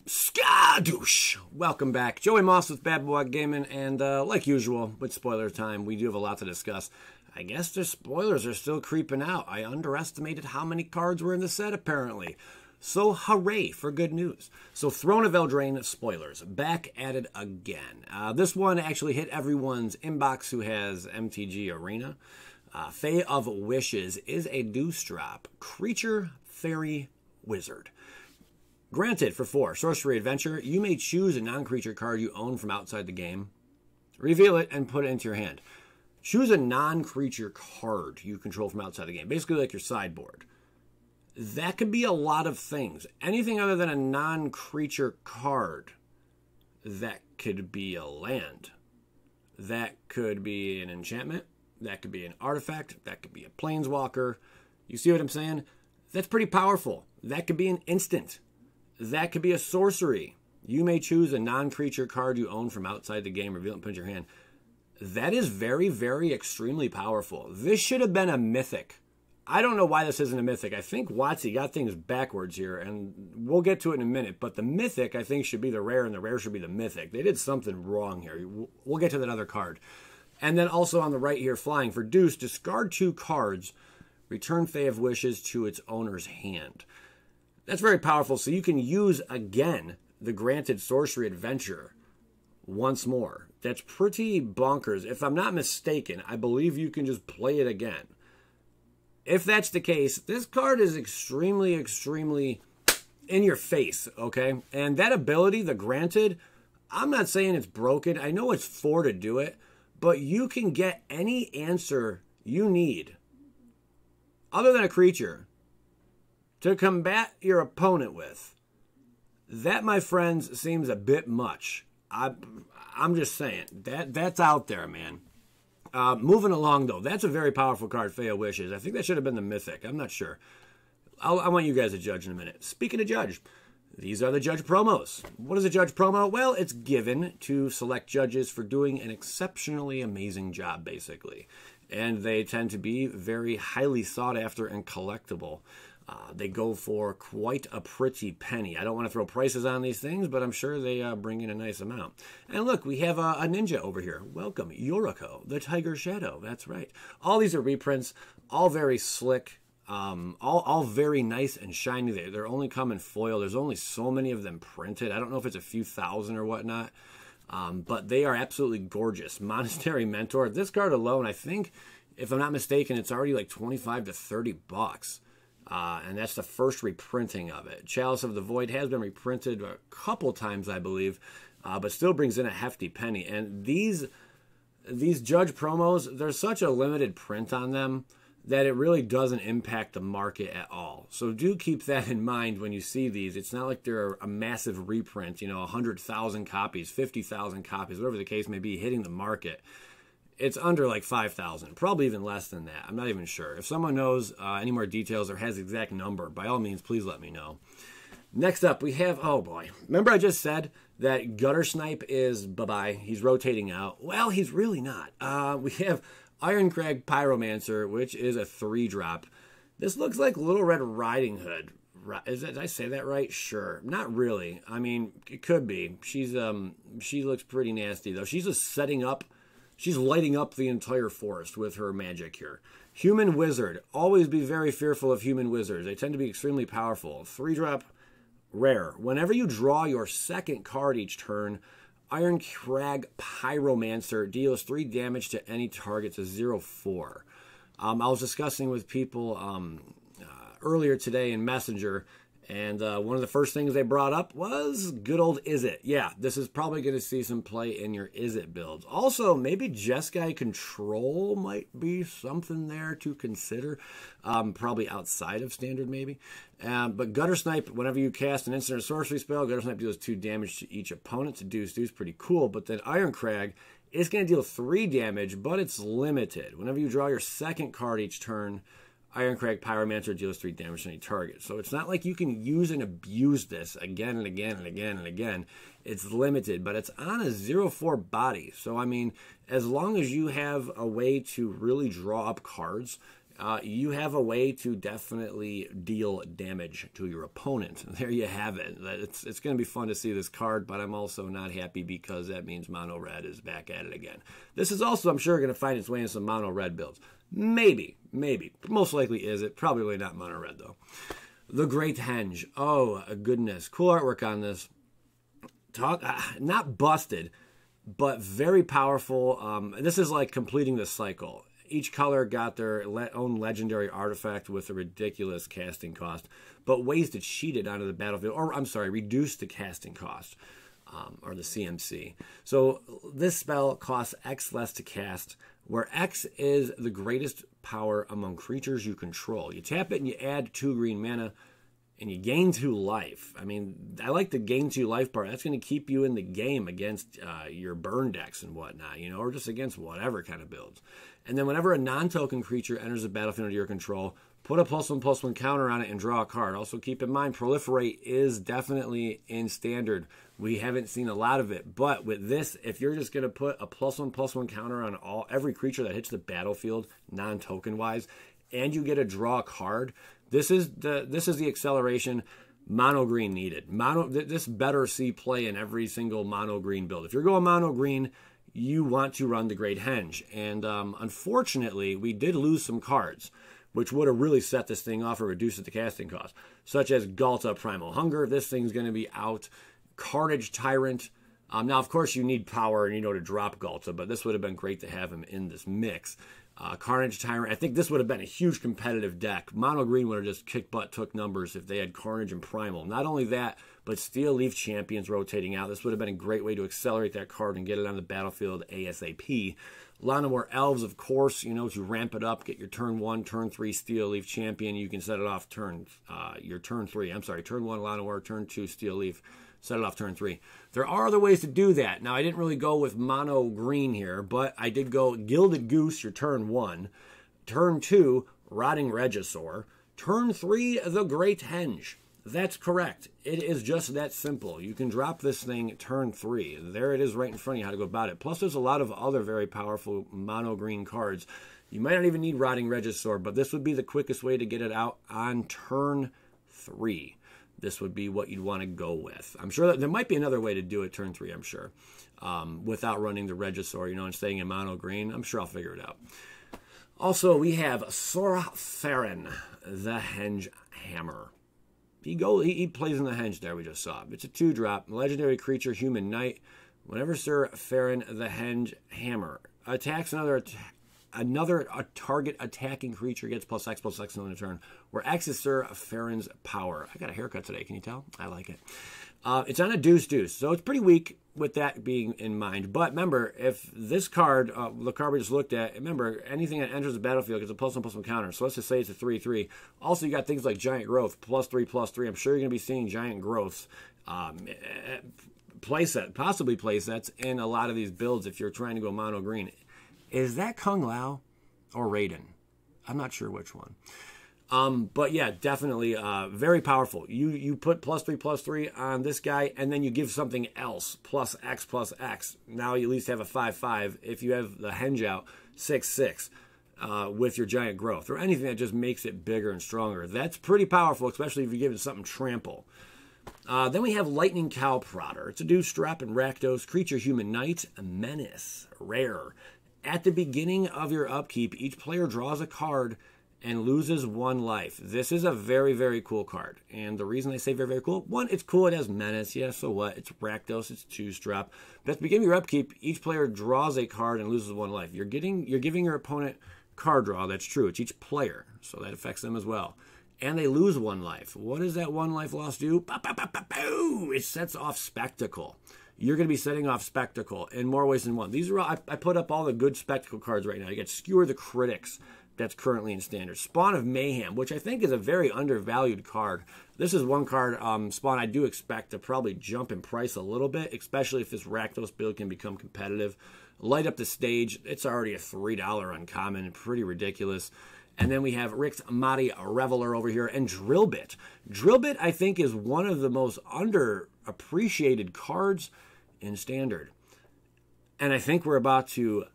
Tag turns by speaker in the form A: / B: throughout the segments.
A: Skadoosh! Welcome back. Joey Moss with Bad Boy Gaming, and like usual, with spoiler time, we do have a lot to discuss. I guess the spoilers are still creeping out. I underestimated how many cards were in the set, apparently. So hooray for good news. So Throne of Eldraine spoilers, back at it again. This one actually hit everyone's inbox who has MTG Arena. Fae of Wishes is a Deus drop, creature, fairy, wizard. Granted, for 4, Sorcery Adventure, you may choose a non-creature card you own from outside the game, reveal it, and put it into your hand. Choose a non-creature card you control from outside the game, basically like your sideboard. That could be a lot of things. Anything other than a non-creature card. That could be a land. That could be an enchantment. That could be an artifact. That could be a planeswalker. You see what I'm saying? That's pretty powerful. That could be an instant. That could be a sorcery. You may choose a non-creature card you own from outside the game, reveal it and put it in your hand. That is very, very extremely powerful. This should have been a mythic. I don't know why this isn't a mythic. I think WotC got things backwards here, and we'll get to it in a minute. But the mythic, I think, should be the rare, and the rare should be the mythic. They did something wrong here. We'll get to that other card. And then also on the right here, flying for Deus, discard 2 cards, return Fae of Wishes to its owner's hand. That's very powerful, so you can use, again, the granted Sorcery Adventure once more. That's pretty bonkers. If I'm not mistaken, I believe you can just play it again. If that's the case, this card is extremely, extremely in your face, okay? And that ability, the granted, I'm not saying it's broken. I know it's 4 to do it, but you can get any answer you need, other than a creature, to combat your opponent with. That, my friends, seems a bit much. I'm just saying. That's out there, man. Moving along, though. That's a very powerful card, Fae of Wishes. I think that should have been the mythic. I'm not sure. I want you guys to judge in a minute. Speaking of judge, these are the judge promos. What is a judge promo? Well, it's given to select judges for doing an exceptionally amazing job, basically. And they tend to be very highly sought after and collectible. They go for quite a pretty penny. I don't want to throw prices on these things, but I'm sure they bring in a nice amount. And look, we have a ninja over here. Welcome, Yoriko, the Tiger Shadow. That's right. All these are reprints, all very slick, all very nice and shiny. They're only come in foil. There's only so many of them printed. I don't know if it's a few thousand or whatnot, but they are absolutely gorgeous. Monastery Mentor. This card alone, I think, if I'm not mistaken, it's already like 25 to 30 bucks. And that's the first reprinting of it. Chalice of the Void has been reprinted a couple times, I believe, but still brings in a hefty penny. And these judge promos, there's such a limited print on them that it really doesn't impact the market at all. So do keep that in mind when you see these. It's not like they're a massive reprint, 100,000 copies, 50,000 copies, whatever the case may be, hitting the market. It's under like 5,000, probably even less than that. I'm not even sure. If someone knows any more details or has the exact number, by all means, please let me know. Next up, we have, oh boy. Remember I just said that Gutter Snipe is bye-bye. He's rotating out. Well, he's really not. We have Iron Kraig Pyromancer, which is a 3-drop. This looks like Little Red Riding Hood. Did I say that right? Sure. Not really. I mean, it could be. She looks pretty nasty, though. She's just setting up. She's lighting up the entire forest with her magic here. Human Wizard. Always be very fearful of human wizards. They tend to be extremely powerful. 3-drop rare. Whenever you draw your second card each turn, Iron Kraig Pyromancer deals 3 damage to any target to 0/4. I was discussing with people earlier today in Messenger, and one of the first things they brought up was good old Izzet. Yeah, this is probably going to see some play in your Izzet builds. Also, maybe Jeskai Control might be something there to consider. Probably outside of standard, maybe. But Gutter Snipe, whenever you cast an instant or sorcery spell, Gutter Snipe deals 2 damage to each opponent to Deus. Deus pretty cool. But then Iron Kraig is going to deal 3 damage, but it's limited. Whenever you draw your second card each turn, Iron Kraig Pyromancer deals 3 damage to any target. So it's not like you can use and abuse this again and again and again and again. It's limited, but it's on a 0/4 body. So, I mean, as long as you have a way to really draw up cards, you have a way to definitely deal damage to your opponent. There you have it. It's going to be fun to see this card, but I'm also not happy because that means mono red is back at it again. This is also, I'm sure, going to find its way in some mono red builds. Maybe. Most likely is it. Probably not mono red, though. The Greathenge. Oh, goodness. Cool artwork on this. Not busted, but very powerful. This is like completing the cycle. Each color got their own legendary artifact with a ridiculous casting cost, but ways to cheat it onto the battlefield, or I'm sorry, reduce the casting cost, or the CMC. So this spell costs X less to cast, where X is the greatest power among creatures you control. You tap it and you add 2 green mana, and you gain 2 life. I mean, I like the gain 2 life part. That's going to keep you in the game against your burn decks and whatnot, you know, or just against whatever kind of builds. And then whenever a non-token creature enters the battlefield under your control, put a +1/+1 counter on it and draw a card. Also keep in mind, Proliferate is definitely in Standard. We haven't seen a lot of it, but with this, if you're just going to put a +1/+1 counter on every creature that hits the battlefield, non-token wise, and you get to draw a card, this is the acceleration mono green needed. This better see play in every single mono green build. If you're going mono green, you want to run the Greathenge. And unfortunately, we did lose some cards, which would have really set this thing off or reduced the casting cost, such as Ghalta Primal Hunger. This thing's going to be out. Carnage Tyrant. Now, of course, you need power and to drop Ghalta, but this would have been great to have him in this mix. Carnage Tyrant. I think this would have been a huge competitive deck. Mono Green would have just kicked butt, took numbers if they had Carnage and Primal. Not only that, but Steelleaf Champions rotating out. This would have been a great way to accelerate that card and get it on the battlefield ASAP. Llanowar Elves, of course, to ramp it up, get your turn 1, turn 3 Steelleaf Champion. You can set it off your turn 3. I'm sorry, turn 1 Llanowar, turn 2 Steelleaf. Set it off turn 3. There are other ways to do that. Now, I didn't really go with mono green here, but I did go Gilded Goose, your turn 1. Turn 2, Rotting Regisaur. Turn 3, the Greathenge. That's correct. It is just that simple. You can drop this thing turn 3. There it is right in front of you how to go about it. Plus, there's a lot of other very powerful mono green cards. You might not even need Rotting Regisaur, but this would be the quickest way to get it out on turn 3. This would be what you'd want to go with. I'm sure that there might be another way to do it turn 3, I'm sure, without running the Regisaur, and staying in mono green. I'm sure I'll figure it out. Also, we have Sora Farren, the Henge Hammer. He plays in the Henge there, we just saw. It's a 2-drop, legendary creature, human knight. Whenever Sora Farren, the Henge Hammer, attacks another target attacking creature gets +X/+X on the turn, where X is Sora Farren's power. I got a haircut today, can you tell? I like it. It's on a Deus, so it's pretty weak with that being in mind. But remember, if this card, the card we just looked at, remember, anything that enters the battlefield gets a +1/+1 counter. So let's just say it's a 3/3. Also, you got things like Giant Growth, +3/+3. I'm sure you're going to be seeing Giant Growths possibly playsets in a lot of these builds if you're trying to go mono green. Is that Kung Lao or Raiden? I'm not sure which one. But yeah, definitely very powerful. You put +3/+3 on this guy, and then you give something else +X/+X. Now you at least have a 5/5. If you have the Henge out, 6/6 with your Giant Growth, or anything that just makes it bigger and stronger. That's pretty powerful, especially if you give it something trample. Then we have Lightning Cow Prodder. It's a Dewstrap and Rakdos, creature, human knight, a menace, rare. At the beginning of your upkeep, each player draws a card and loses 1 life. This is a very, very cool card. And the reason I say very, very cool, 1, it's cool, it has menace. Yeah, so what? It's Rakdos, it's 2-drop. But at the beginning of your upkeep, each player draws a card and loses 1 life. You're giving your opponent card draw. That's true. It's each player, so that affects them as well. And they lose 1 life. What does that 1 life loss do? It sets off Spectacle. You're going to be setting off Spectacle in more ways than one. These are I put up all the good Spectacle cards right now. You got Skewer the Critics, that's currently in Standard. Spawn of Mayhem, which I think is a very undervalued card. This is one card, Spawn, I do expect to probably jump in price a little bit, especially if this Rakdos build can become competitive. Light Up the Stage, it's already a $3 uncommon, pretty ridiculous. And then we have Rick's Mighty Reveler over here, and Drillbit. Drillbit, I think, is one of the most underappreciated cards in Standard. And I think we're about to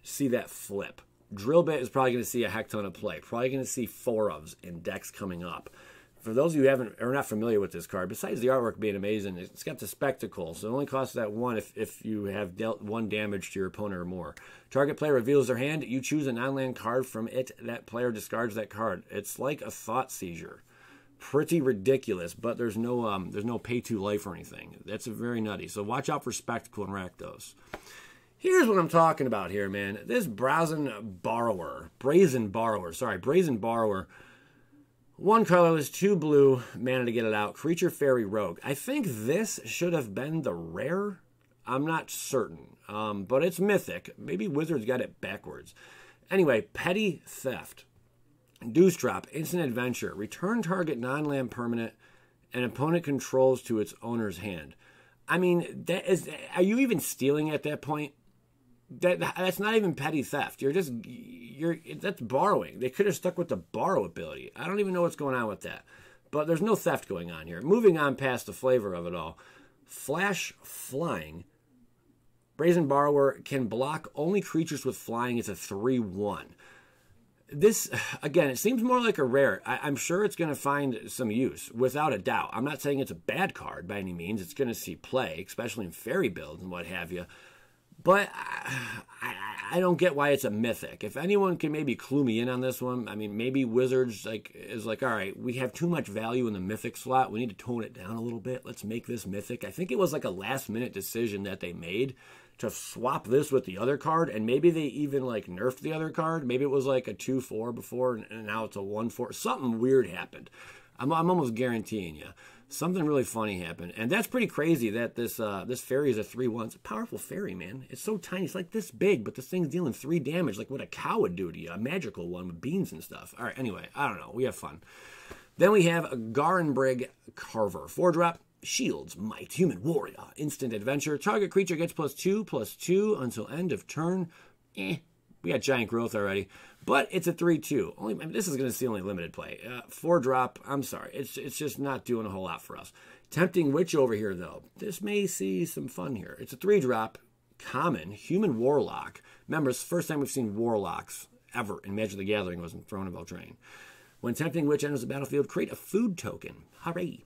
A: see that flip. Drill Bit is probably going to see a heck ton of play. Probably going to see 4 ofs in decks coming up. For those of you who are not familiar with this card, besides the artwork being amazing, it's got the spectacle, so it only costs that 1 if you have dealt 1 damage to your opponent or more. Target player reveals their hand. You choose a non-land card from it. That player discards that card. It's like a thought seizure. Pretty ridiculous, but there's no pay to life or anything. That's very nutty. So watch out for spectacle and Rakdos. Here's what I'm talking about here, man. This BrazenBorrower. 1 colorless, 2 blue, mana to get it out. Creature, fairy, rogue. I think this should have been the rare. I'm not certain, but it's mythic. Maybe Wizards got it backwards. Anyway, Petty Theft. Deuce drop, instant adventure. Return target non-land permanent an opponent controls to its owner's hand. I mean, are you even stealing at that point? That's not even petty theft. That's borrowing. They could have stuck with the borrow ability. I don't even know what's going on with that. But there's no theft going on here. Moving on past the flavor of it all. Flash Flying. BrazenBorrower can block only creatures with flying. It's a 3/1. This, again, it seems more like a rare. I'm sure it's going to find some use, without a doubt. I'm not saying it's a bad card by any means. It's going to see play, especially in fairy builds and what have you. But I don't get why it's a mythic. If anyone can maybe clue me in on this one, I mean, maybe Wizards is like, all right, we have too much value in the mythic slot. We need to tone it down a little bit. Let's make this mythic. I think it was like a last-minute decision that they made to swap this with the other card, and maybe they even like nerfed the other card. Maybe it was like a 2/4 before, and now it's a 1/4. Something weird happened. I'm almost guaranteeing you. Something really funny happened. And that's pretty crazy that this fairy is a 3/1. It's a powerful fairy, man. It's so tiny. It's like this big, but this thing's dealing 3 damage, like what a cow would do to you. A magical one with beans and stuff. All right, anyway, I don't know. We have fun. Then we have a Brig Carver. 4-drop, Shields, Might, Human Warrior, Instant Adventure. Target creature gets +2/+2 until end of turn. We got giant growth already. But it's a 3/2. This is going to see only limited play. 4-drop, I'm sorry. It's just not doing a whole lot for us. Tempting Witch over here, though. This may see some fun here. It's a 3-drop, common, Human Warlock. Remember, it's the first time we've seen Warlocks ever in Magic the Gathering was in Throne of Eldraine. When Tempting Witch enters the battlefield, create a food token. Hooray!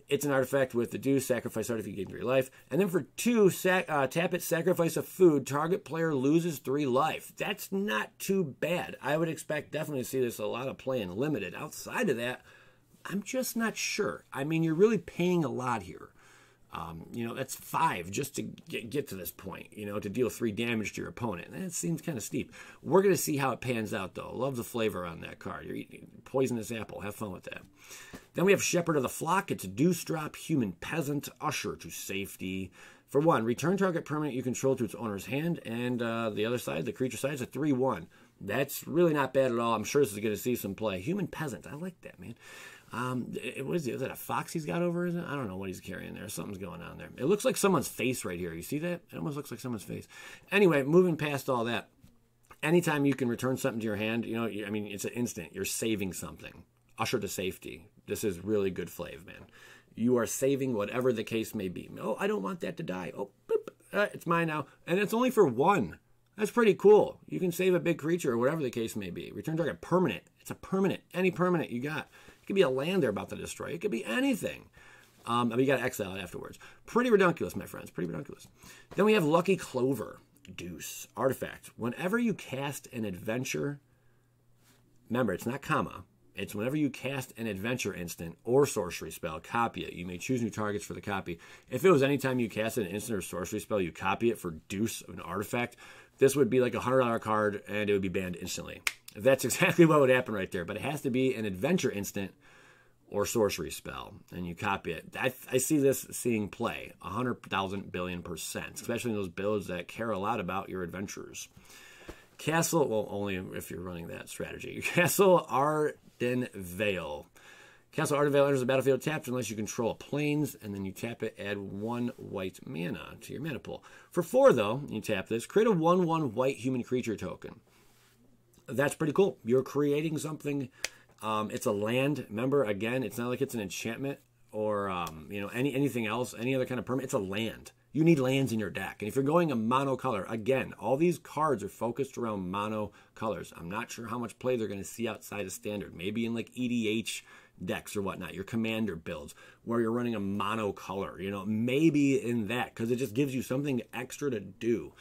A: It's an artifact with the Deus, sacrifice artifact, you gain 3 life. And then for 2, tap it, sacrifice a food, target player loses 3 life. That's not too bad. I would expect definitely to see this a lot of play in limited. Outside of that, I'm just not sure. I mean, you're really paying a lot here. That's 5 just to get to this point, to deal 3 damage to your opponent. That seems kind of steep. We're going to see how it pans out, though. Love the flavor on that card. You're eating poisonous apple. Have fun with that. Then we have Shepherd of the Flock. It's a Deuce drop, Human Peasant, Usher to safety. For 1, return target permanent you control to its owner's hand, and the other side, the creature side, is a 3/1. That's really not bad at all. I'm sure this is going to see some play. Human Peasant. I like that, man. What is it? Is that a fox he's got over? Is it? I don't know what he's carrying there. Something's going on there. It looks like someone's face right here. You see that? It almost looks like someone's face. Anyway, moving past all that, anytime you can return something to your hand, it's an instant. You're saving something. Usher to safety. This is really good flav, man. You are saving whatever the case may be. Oh, I don't want that to die. Oh, boop. It's mine now. And it's only for 1. That's pretty cool. You can save a big creature or whatever the case may be. Return target permanent. It's a permanent. Any permanent you got. It could be a land they're about to destroy. It could be anything. You got to exile it afterwards. Pretty ridiculous, my friends. Pretty ridiculous. Then we have Lucky Clover. Deuce. Artifact. Whenever you cast an adventure, remember, it's not comma. It's whenever you cast an adventure instant or sorcery spell, copy it. You may choose new targets for the copy. If it was any time you cast an instant or sorcery spell, you copy it for Deuce of an artifact, this would be like a $100 card and it would be banned instantly. That's exactly what would happen right there. But it has to be an adventure instant or sorcery spell, and you copy it. I see this seeing play 100,000 billion%, especially in those builds that care a lot about your adventures. Castle, well, only if you're running that strategy. Castle Ardenvale. Castle Ardenvale enters the battlefield tapped unless you control planes, and then you tap it, add 1 white mana to your mana pool. For 4, though, you tap this, create a 1/1 white human creature token. That's pretty cool. You're creating something. It's a land. Remember, again, it's not like it's an enchantment or anything else, any other kind of permanent. It's a land. you need lands in your deck. And if you're going a mono color, again, all these cards are focused around mono colors. I'm not sure how much play they're going to see outside of standard. Maybe in like EDH decks or whatnot, your commander builds where you're running a mono color, you know, maybe in that, because it just gives you something extra to do.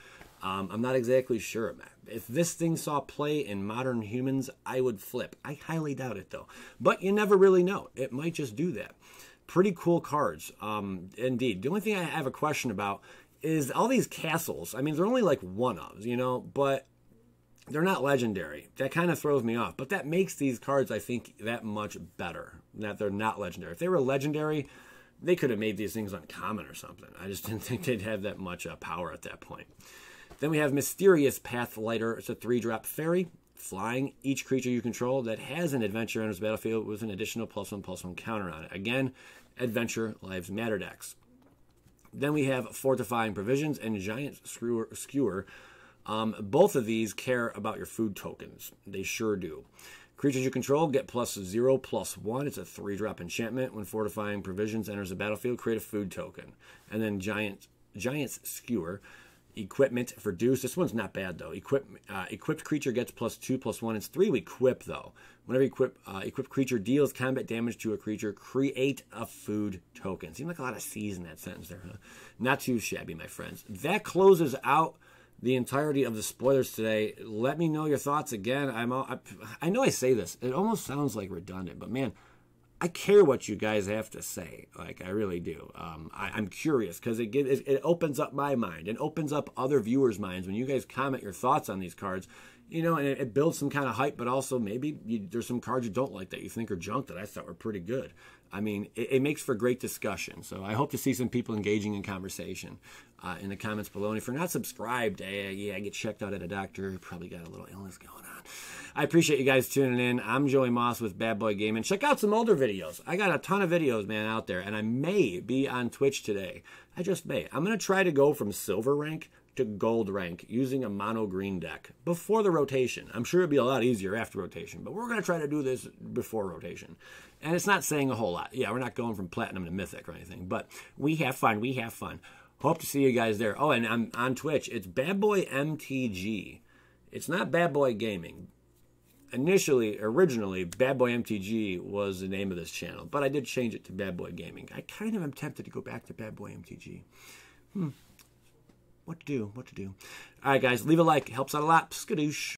A: I'm not exactly sure. If this thing saw play in Modern Humans, I would flip. I highly doubt it, though. But you never really know. It might just do that. Pretty cool cards, indeed. The only thing I have a question about is all these castles. I mean, they're only like one-ofs, you know, but they're not legendary. That kind of throws me off. But that makes these cards, I think, that much better, that they're not legendary. If they were legendary, they could have made these things uncommon or something. I just didn't think they'd have that much power at that point. Then we have Mysterious Pathlighter. It's a 3-drop fairy, flying. Each creature you control that has an adventure enters the battlefield with an additional +1/+1 counter on it. Again, adventure lives matter decks. Then we have Fortifying Provisions and Giant Skewer. Both of these care about your food tokens. They sure do. Creatures you control get +0/+1. It's a 3-drop enchantment. When Fortifying Provisions enters the battlefield, create a food token. And then Giant's Skewer. Equipment for Deus. This one's not bad, though. Equipped creature gets +2/+1. It's 3 equip, though. Whenever equipped creature deals combat damage to a creature, create a food token. Seems like a lot of C's in that sentence there, huh? Not too shabby, my friends. That closes out the entirety of the spoilers today. Let me know your thoughts again. I know I say this. It almost sounds like redundant, but man, I care what you guys have to say. Like, I really do. I'm curious because it opens up my mind and opens up other viewers' minds when you guys comment your thoughts on these cards. You know, and it builds some kind of hype, but also maybe there's some cards you don't like that you think are junk that I thought were pretty good. I mean, it makes for great discussion. So I hope to see some people engaging in conversation in the comments below. And if you're not subscribed, yeah, get checked out at a doctor. You probably got a little illness going on. I appreciate you guys tuning in. I'm Joey Moss with Bad Boy Gaming. Check out some older videos. I got a ton of videos, man, out there. And I may be on Twitch today. I just may. I'm going to try to go from silver rank to gold rank using a mono green deck before the rotation. I'm sure it'll be a lot easier after rotation, but we're going to try to do this before rotation. And it's not saying a whole lot. Yeah, we're not going from platinum to mythic or anything, but we have fun. We have fun. Hope to see you guys there. Oh, and I'm on Twitch. It's Bad Boy MTG. It's not Bad Boy Gaming. Originally, Bad Boy MTG was the name of this channel, but I did change it to Bad Boy Gaming. I kind of am tempted to go back to Bad Boy MTG. What to do? All right, guys, leave a like. Helps out a lot. Skadoosh.